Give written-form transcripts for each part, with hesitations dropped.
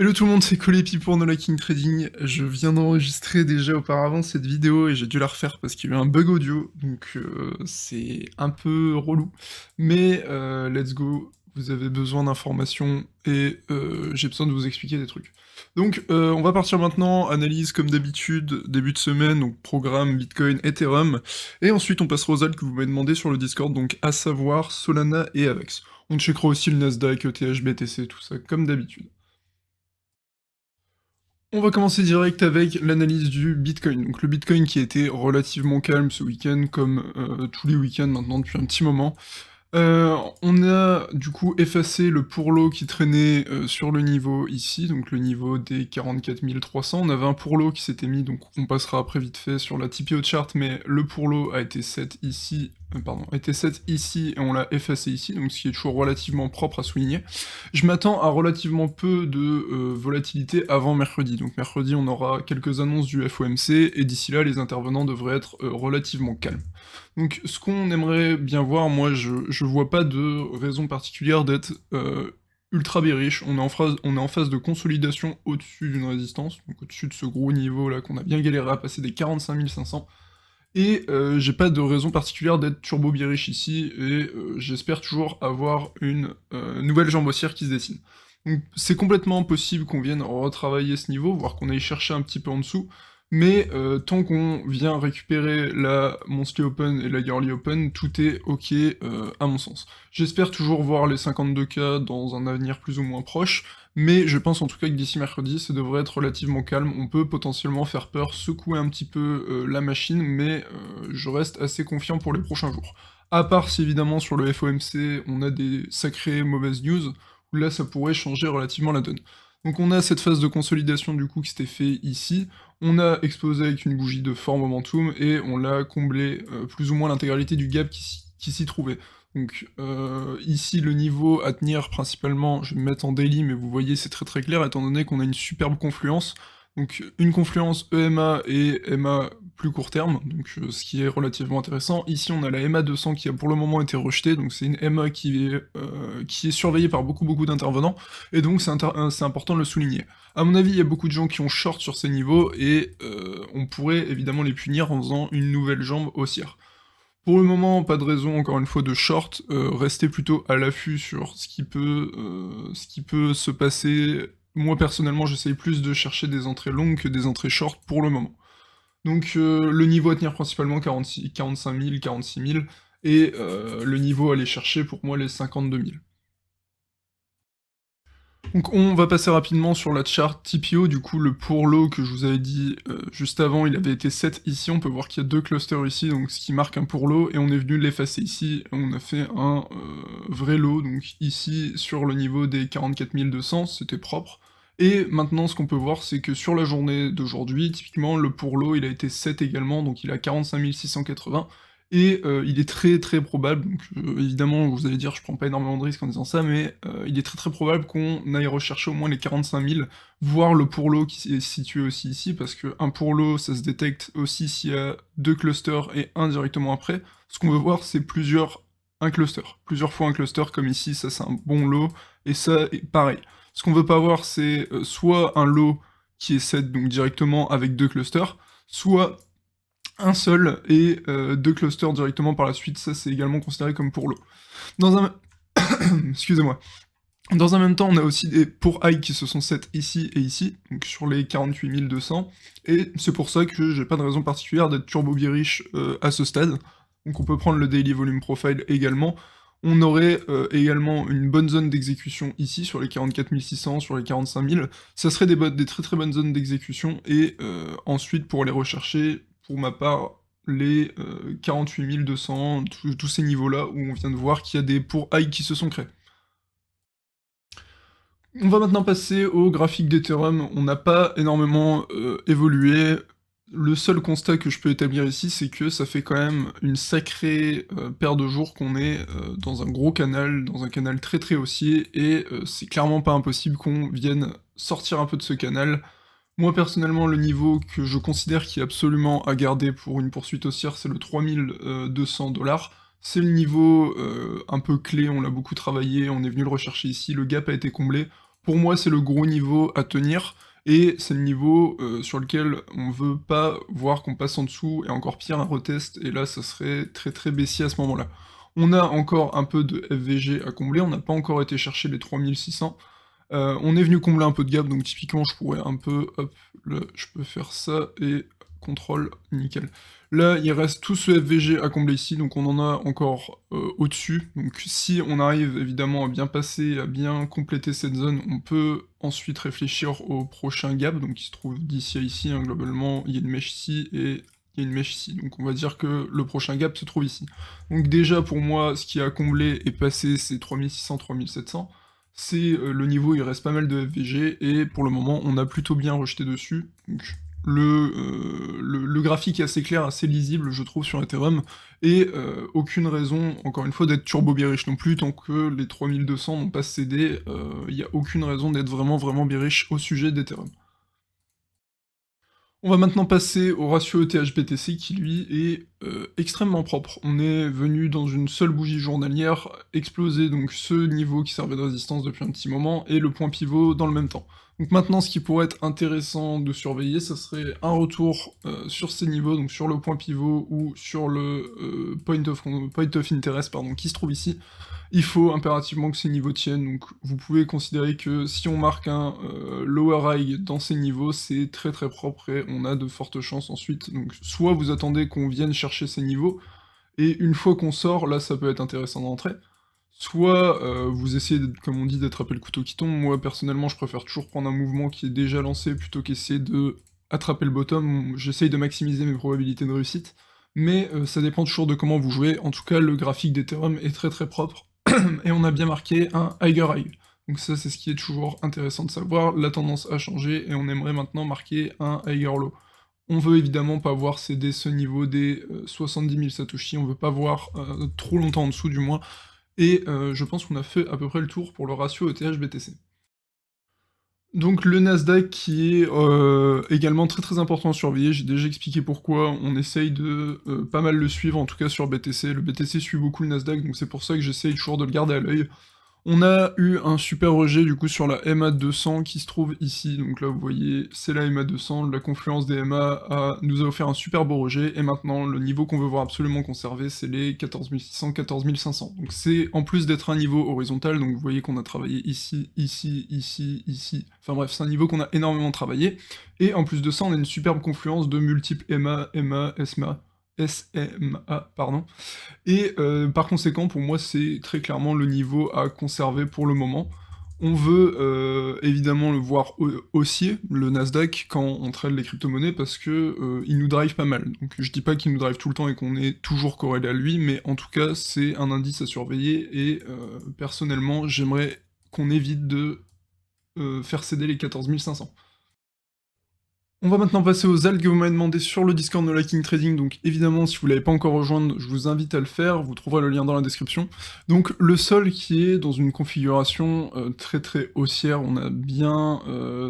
Hello tout le monde, c'est Colépi pour No Liking Trading. Je viens d'enregistrer déjà auparavant cette vidéo et j'ai dû la refaire parce qu'il y a eu un bug audio, donc c'est un peu relou. Mais let's go, vous avez besoin d'informations et j'ai besoin de vous expliquer des trucs. Donc on va partir maintenant, analyse comme d'habitude, début de semaine, donc programme Bitcoin, Ethereum, et ensuite on passera aux altcoins que vous m'avez demandé sur le Discord, donc à savoir Solana et Avex. On checkera aussi le Nasdaq, ETH, BTC, tout ça, comme d'habitude. On va commencer direct avec l'analyse du Bitcoin. Donc le Bitcoin qui a été relativement calme ce week-end, comme tous les week-ends maintenant depuis un petit moment. On a du coup effacé le pourlot qui traînait sur le niveau ici, donc le niveau des 44 300. On avait un pourlot qui s'était mis, donc on passera après vite fait sur la TPO chart, mais le pourlot a été set ici, a été set ici et on l'a effacé ici, donc ce qui est toujours relativement propre à souligner. Je m'attends à relativement peu de volatilité avant mercredi, donc mercredi on aura quelques annonces du FOMC, et d'ici là les intervenants devraient être relativement calmes. Donc ce qu'on aimerait bien voir, moi je vois pas de raison particulière d'être ultra bearish. On est en phase de consolidation au-dessus d'une résistance, donc au-dessus de ce gros niveau là qu'on a bien galéré à passer des 45 500. Et j'ai pas de raison particulière d'être turbo bearish ici, et j'espère toujours avoir une nouvelle jambe haussière qui se dessine. Donc c'est complètement possible qu'on vienne retravailler ce niveau, voire qu'on aille chercher un petit peu en dessous, mais tant qu'on vient récupérer la Monthly Open et la Yearly Open, tout est ok à mon sens. J'espère toujours voir les 52K dans un avenir plus ou moins proche, mais je pense en tout cas que d'ici mercredi, ça devrait être relativement calme. On peut potentiellement faire peur, secouer un petit peu la machine, mais je reste assez confiant pour les prochains jours. À part si évidemment sur le FOMC, on a des sacrées mauvaises news, où là ça pourrait changer relativement la donne. Donc on a cette phase de consolidation du coup qui s'était fait ici, on a explosé avec une bougie de fort momentum, et on l'a comblé plus ou moins l'intégralité du gap qui s'y trouvait. Donc ici le niveau à tenir principalement, je vais me mettre en daily, mais vous voyez c'est très très clair étant donné qu'on a une superbe confluence. Donc une confluence EMA et EMA plus court terme, donc ce qui est relativement intéressant. Ici on a la EMA 200 qui a pour le moment été rejetée, donc c'est une EMA qui est surveillée par beaucoup d'intervenants, et donc c'est important de le souligner. À mon avis, il y a beaucoup de gens qui ont short sur ces niveaux, et on pourrait évidemment les punir en faisant une nouvelle jambe haussière. Pour le moment, pas de raison, encore une fois, de short, restez plutôt à l'affût sur ce qui peut se passer. Moi, personnellement, j'essaye plus de chercher des entrées longues que des entrées short pour le moment. Donc, le niveau à tenir principalement 46, 45 000, 46 000, et le niveau à aller chercher, pour moi, les 52 000. Donc on va passer rapidement sur la chart TPO, du coup le pourlot que je vous avais dit juste avant, il avait été set ici, on peut voir qu'il y a deux clusters ici, donc ce qui marque un pourlot, et on est venu l'effacer ici, et on a fait un vrai lot, donc ici sur le niveau des 44 200, c'était propre. Et maintenant ce qu'on peut voir c'est que sur la journée d'aujourd'hui, typiquement le pourlot il a été set également, donc il a 45 680, et il est très probable, donc évidemment vous allez dire je prends pas énormément de risques en disant ça, mais il est très probable qu'on aille rechercher au moins les 45 000, voire le pourlot qui est situé aussi ici, parce qu'un pourlot ça se détecte aussi s'il y a deux clusters et un directement après. Ce qu'on veut voir c'est plusieurs fois un cluster, comme ici, ça c'est un bon lot, et ça pareil. Ce qu'on veut pas voir c'est soit un lot qui est set donc directement avec deux clusters, soit un seul et deux clusters directement par la suite, ça c'est également considéré comme pour l'eau. Dans un... Excusez-moi. Dans un même temps, on a aussi des pour high qui se sont set ici et ici, donc sur les 48 200, et c'est pour ça que j'ai pas de raison particulière d'être turbo bearish à ce stade. Donc on peut prendre le daily volume profile également. On aurait également une bonne zone d'exécution ici, sur les 44 600, sur les 45 000. Ça serait des très bonnes zones d'exécution, et ensuite pour les rechercher, pour ma part, les 48 200, tous ces niveaux-là, où on vient de voir qu'il y a des pour high qui se sont créés. On va maintenant passer au graphique d'Ethereum. On n'a pas énormément évolué. Le seul constat que je peux établir ici, c'est que ça fait quand même une sacrée paire de jours qu'on est dans un gros canal, dans un canal très haussier, et c'est clairement pas impossible qu'on vienne sortir un peu de ce canal. Moi personnellement, le niveau que je considère qui est absolument à garder pour une poursuite haussière, c'est le 3200 $. C'est le niveau un peu clé, on l'a beaucoup travaillé, on est venu le rechercher ici, le gap a été comblé. pour moi, c'est le gros niveau à tenir, et c'est le niveau, sur lequel on veut pas voir qu'on passe en dessous, et encore pire, un retest, et là, ça serait très, très baissier à ce moment-là. On a encore un peu de FVG à combler, on n'a pas encore été chercher les 3600. On est venu combler un peu de gap, donc typiquement, je pourrais un peu, hop, là, je peux faire ça, et contrôle, nickel. Là, il reste tout ce FVG à combler ici, donc on en a encore au-dessus. Donc si on arrive évidemment à bien passer, à bien compléter cette zone, on peut ensuite réfléchir au prochain gap, donc qui se trouve d'ici à ici, hein, globalement, il y a une mèche ici et il y a une mèche ici. Donc on va dire que le prochain gap se trouve ici. Donc déjà pour moi, ce qui a comblé et passé, c'est 3600-3700. C'est le niveau, il reste pas mal de FVG, et pour le moment, on a plutôt bien rejeté dessus. Donc le graphique est assez clair, assez lisible, je trouve, sur Ethereum, et aucune raison, encore une fois, d'être turbo bearish non plus, tant que les 3200 n'ont pas cédé, il n'y a aucune raison d'être vraiment, vraiment bearish au sujet d'Ethereum. On va maintenant passer au ratio ETH-BTC qui lui est extrêmement propre. On est venu dans une seule bougie journalière exploser donc ce niveau qui servait de résistance depuis un petit moment et le point pivot dans le même temps. Donc maintenant ce qui pourrait être intéressant de surveiller, ça serait un retour sur ces niveaux, donc sur le point pivot ou sur le point of interest pardon, qui se trouve ici. Il faut impérativement que ces niveaux tiennent, donc vous pouvez considérer que si on marque un lower high dans ces niveaux, c'est très très propre et on a de fortes chances ensuite. Donc soit vous attendez qu'on vienne chercher ces niveaux, et une fois qu'on sort, là ça peut être intéressant d'entrer, soit vous essayez, comme on dit, d'attraper le couteau qui tombe. Moi personnellement je préfère toujours prendre un mouvement qui est déjà lancé plutôt qu'essayer de attraper le bottom. J'essaye de maximiser mes probabilités de réussite, mais ça dépend toujours de comment vous jouez. En tout cas le graphique d'Ethereum est très très propre, et on a bien marqué un higher high. Donc ça c'est ce qui est toujours intéressant de savoir, la tendance a changé et on aimerait maintenant marquer un higher low. On veut évidemment pas voir céder ce niveau des 70 000 Satoshi, on veut pas voir trop longtemps en dessous du moins, et je pense qu'on a fait à peu près le tour pour le ratio ETH-BTC. Donc le Nasdaq qui est également très très important à surveiller, j'ai déjà expliqué pourquoi, on essaye de pas mal le suivre, en tout cas sur BTC, le BTC suit beaucoup le Nasdaq, donc c'est pour ça que j'essaye toujours de le garder à l'œil. On a eu un super rejet du coup sur la MA200 qui se trouve ici, donc là vous voyez c'est la MA200, la confluence des nous a offert un super beau rejet, et maintenant le niveau qu'on veut voir absolument conserver c'est les 14 600, 14 500. Donc c'est en plus d'être un niveau horizontal, donc vous voyez qu'on a travaillé ici, ici, ici, ici, enfin bref c'est un niveau qu'on a énormément travaillé, et en plus de ça on a une superbe confluence de multiples SMA, pardon, et par conséquent, pour moi, c'est très clairement le niveau à conserver pour le moment. On veut évidemment le voir haussier, le Nasdaq, quand on trade les crypto-monnaies, parce que il nous drive pas mal. Donc je dis pas qu'il nous drive tout le temps et qu'on est toujours corrélé à lui, mais en tout cas, c'est un indice à surveiller, et personnellement, j'aimerais qu'on évite de faire céder les 14 500. On va maintenant passer aux alts que vous m'avez demandé sur le Discord de Liking Trading, donc évidemment si vous l'avez pas encore rejoint, je vous invite à le faire, vous trouverez le lien dans la description. Donc le sol qui est dans une configuration très très haussière, on a bien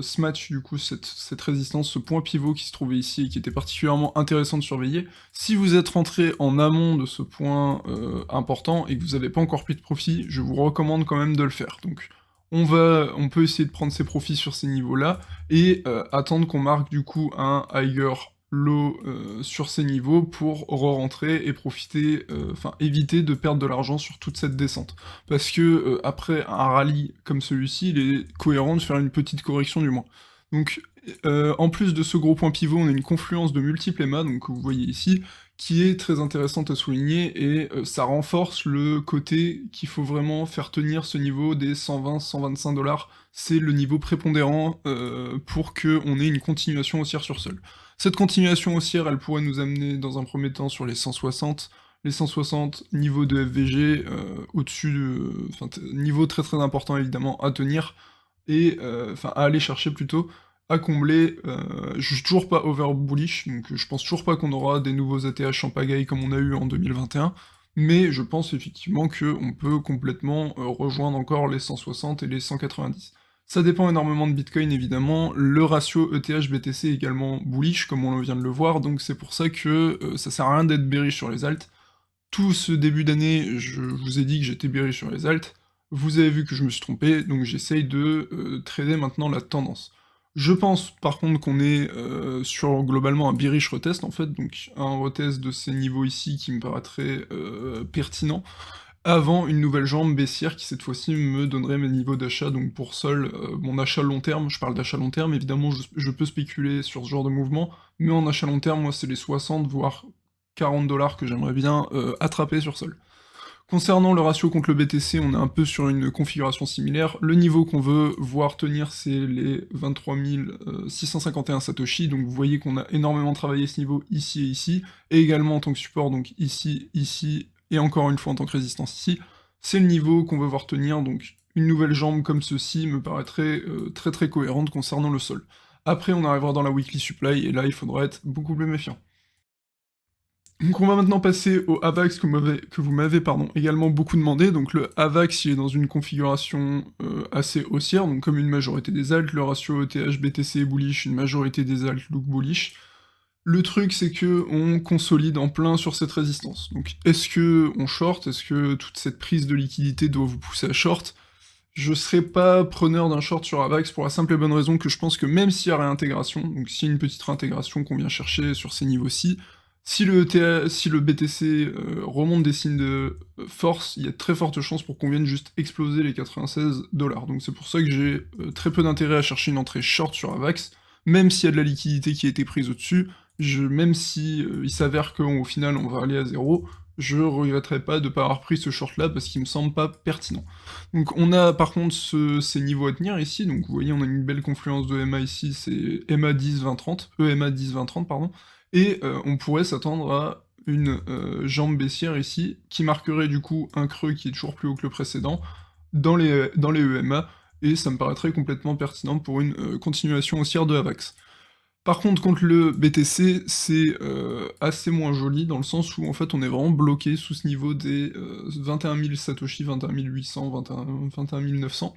smatch du coup cette résistance, ce point pivot qui se trouvait ici et qui était particulièrement intéressant de surveiller. Si vous êtes rentré en amont de ce point important et que vous n'avez pas encore pris de profit, je vous recommande quand même de le faire. Donc on peut essayer de prendre ses profits sur ces niveaux-là, et attendre qu'on marque du coup un higher low sur ces niveaux pour re-rentrer et profiter, enfin éviter de perdre de l'argent sur toute cette descente. Parce que après un rallye comme celui-ci, il est cohérent de faire une petite correction du moins. Donc en plus de ce gros point pivot, on a une confluence de multiples EMA, donc que vous voyez ici, qui est très intéressante à souligner, et ça renforce le côté qu'il faut vraiment faire tenir ce niveau des 120-125$. C'est le niveau prépondérant pour qu'on ait une continuation haussière sur sol. Cette continuation haussière, elle pourrait nous amener dans un premier temps sur les 160, niveau de FVG, au-dessus de... Enfin, niveau très très important évidemment à tenir, et enfin à aller chercher plutôt, à combler. Je suis toujours pas over bullish, donc je pense toujours pas qu'on aura des nouveaux ATH en pagaille comme on a eu en 2021, mais je pense effectivement qu'on peut complètement rejoindre encore les 160 et les 190. Ça dépend énormément de Bitcoin évidemment, le ratio ETH-BTC est également bullish comme on vient de le voir, donc c'est pour ça que ça sert à rien d'être bearish sur les alts. Tout ce début d'année, je vous ai dit que j'étais bearish sur les alts. Vous avez vu que je me suis trompé, donc j'essaye de, trader maintenant la tendance. Je pense par contre qu'on est, sur globalement un bearish retest en fait, donc un retest de ces niveaux ici qui me paraîtrait, pertinent, avant une nouvelle jambe baissière qui cette fois-ci me donnerait mes niveaux d'achat, donc pour sol, mon achat long terme, je parle d'achat long terme, évidemment je peux spéculer sur ce genre de mouvement, mais en achat long terme, moi c'est les 60 voire 40 que j'aimerais bien, attraper sur sol. Concernant le ratio contre le BTC, on est un peu sur une configuration similaire. Le niveau qu'on veut voir tenir, c'est les 23 651 Satoshi, donc vous voyez qu'on a énormément travaillé ce niveau ici et ici, et également en tant que support, donc ici, ici, et encore une fois en tant que résistance ici. C'est le niveau qu'on veut voir tenir, donc une nouvelle jambe comme ceci me paraîtrait très très cohérente concernant le sol. Après, on arrivera dans la weekly supply, et là, il faudra être beaucoup plus méfiant. Donc on va maintenant passer au AVAX que vous m'avez pardon, également beaucoup demandé. Donc le AVAX, il est dans une configuration assez haussière, donc comme une majorité des alts, le ratio ETH-BTC est bullish, une majorité des alts look bullish. Le truc, c'est que on consolide en plein sur cette résistance. Donc est-ce que on short? Est-ce que toute cette prise de liquidité doit vous pousser à short? Je serais pas preneur d'un short sur AVAX pour la simple et bonne raison que je pense que même s'il y a réintégration, donc s'il y a une petite réintégration qu'on vient chercher sur ces niveaux-ci, si le si le BTC remonte des signes de force, il y a de très fortes chances pour qu'on vienne juste exploser les 96 $. Donc c'est pour ça que j'ai très peu d'intérêt à chercher une entrée short sur AVAX, même s'il y a de la liquidité qui a été prise au-dessus, même si il s'avère qu'au final on va aller à zéro, je regretterai pas de ne pas avoir pris ce short là parce qu'il me semble pas pertinent. Donc on a par contre ces niveaux à tenir ici, donc vous voyez on a une belle confluence de EMA ici, c'est EMA 10, 20, 30, EMA 10, 20, 30 pardon, et on pourrait s'attendre à une jambe baissière ici, qui marquerait du coup un creux qui est toujours plus haut que le précédent, dans les EMA, et ça me paraîtrait complètement pertinent pour une continuation haussière de AVAX. Par contre, contre le BTC, c'est assez moins joli, dans le sens où, en fait, on est vraiment bloqué sous ce niveau des 21 000 Satoshi, 21 800, 21 900.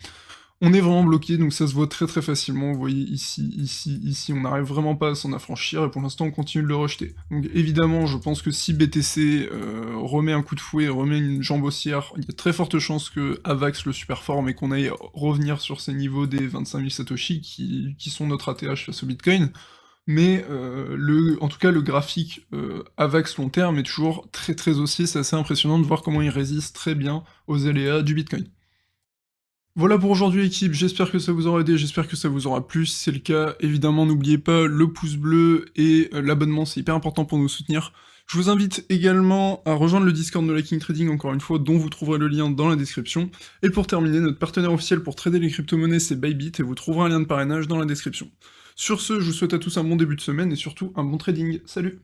On est vraiment bloqué, donc ça se voit très très facilement. Vous voyez ici, ici, ici, on n'arrive vraiment pas à s'en affranchir, et pour l'instant, on continue de le rejeter. Donc évidemment, je pense que si BTC remet un coup de fouet, remet une jambe haussière, il y a de très fortes chances que Avax le superforme et qu'on aille revenir sur ces niveaux des 25 000 Satoshi qui sont notre ATH face au Bitcoin. Mais en tout cas, le graphique AVAX long terme est toujours très très haussier, c'est assez impressionnant de voir comment il résiste très bien aux aléas du Bitcoin. Voilà pour aujourd'hui l'équipe, j'espère que ça vous aura aidé, j'espère que ça vous aura plu, si c'est le cas, évidemment n'oubliez pas le pouce bleu et l'abonnement, c'est hyper important pour nous soutenir. Je vous invite également à rejoindre le Discord de King Trading, encore une fois, dont vous trouverez le lien dans la description. Et pour terminer, notre partenaire officiel pour trader les crypto-monnaies, c'est Bybit, et vous trouverez un lien de parrainage dans la description. Sur ce, je vous souhaite à tous un bon début de semaine, et surtout un bon trading. Salut!